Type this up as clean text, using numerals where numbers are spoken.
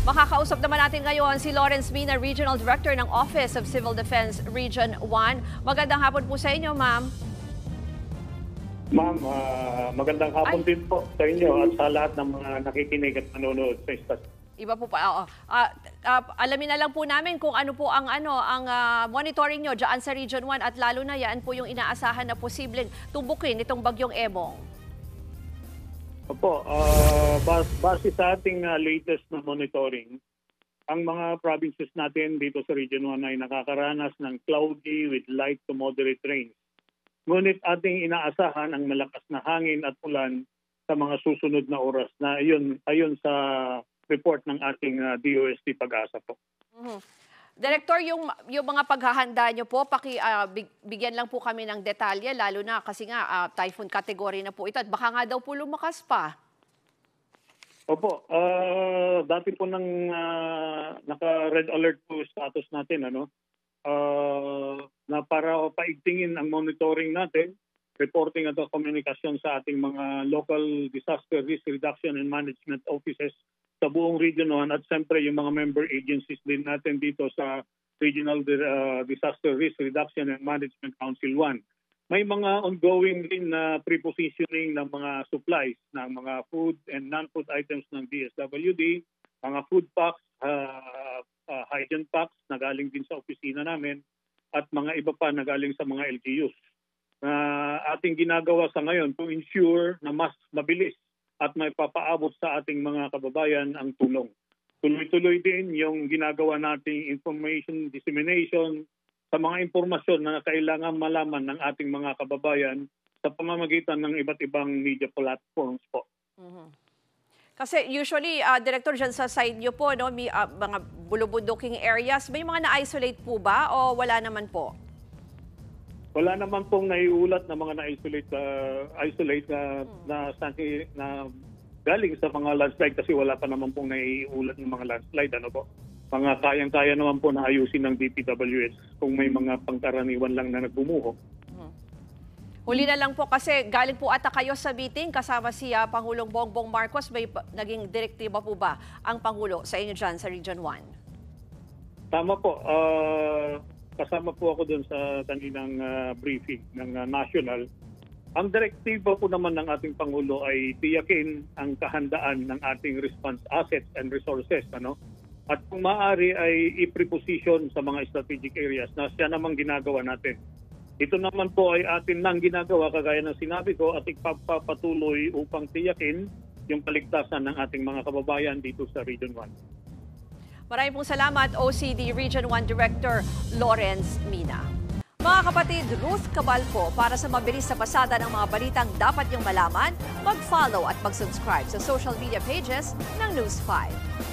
Makakausap naman natin ngayon si Lawrence Mina, Regional Director ng Office of Civil Defense Region 1. Magandang hapon po sa inyo, ma'am. Ma'am, magandang hapon din po sa inyo at sa lahat ng mga nakikinig at nanonood sa istasyon. Iba po pa. Alamin na lang po namin kung ano po ang monitoring nyo dyan sa Region 1 at lalo na yan po yung inaasahan na posibleng tubukin itong bagyong Emong. Opo, base sa ating latest na monitoring, ang mga provinces natin dito sa Region 1 ay nakakaranas ng cloudy with light to moderate rains. Ngunit ating inaasahan ang malakas na hangin at ulan sa mga susunod na oras na ayon sa report ng ating DOST Pag-asa po. Director, yung mga paghahanda nyo po, bigyan lang po kami ng detalye, lalo na kasi nga typhoon category na po ito at baka nga daw po lumakas pa. Opo, dati po nang naka-red alert po status natin, na para paigtingin ang monitoring natin, reporting at komunikasyon sa ating mga local disaster risk reduction and management offices sa buong Region 1 at siyempre yung mga member agencies din natin dito sa Regional Disaster Risk Reduction and Management Council 1. May mga ongoing din na prepositioning ng mga supplies ng mga food and non-food items ng DSWD, mga food packs, hygiene packs na galing din sa opisina namin at mga iba pa na galing sa mga LGUs. Ating ginagawa sa ngayon to ensure na mas mabilis at may papaabot sa ating mga kababayan ang tulong. Tuloy-tuloy din yung ginagawa nating information dissemination sa mga impormasyon na kailangan malaman ng ating mga kababayan sa pamamagitan ng iba't ibang media platforms po. Kasi usually, Director, dyan sa side nyo po, may mga bulubunduking areas, may mga na-isolate po ba o wala naman po? Wala naman pong naiulat na mga na-isolate na galing sa mga landslide kasi wala pa naman pong naiulat ng mga landslide. Mga kayang-kaya naman po na ayusin ng DPWH kung may mga pangkaraniwan lang na nagbumuho. Huli na lang po kasi galing po ata kayo sa meeting kasama si Pangulong Bongbong Marcos. May naging direktiba po ba ang Pangulo sa inyo dyan sa Region 1? Tama po. Kasama po ako doon sa kaninang briefing ng national. Ang direktiba po naman ng ating Pangulo ay tiyakin ang kahandaan ng ating response assets and resources. At kung maaari ay i-preposition sa mga strategic areas na siya namang ginagawa natin. Ito naman po ay atin nang ginagawa kagaya ng sinabi ko at ipapatuloy upang tiyakin yung kaligtasan ng ating mga kababayan dito sa Region 1. Maraming pong salamat, OCD Region 1 Director Lawrence Mina. Mga kapatid, Ruth Cabal po para sa mabilis na pasada ng mga balitang dapat niyong malaman, mag-follow at mag-subscribe sa social media pages ng News 5.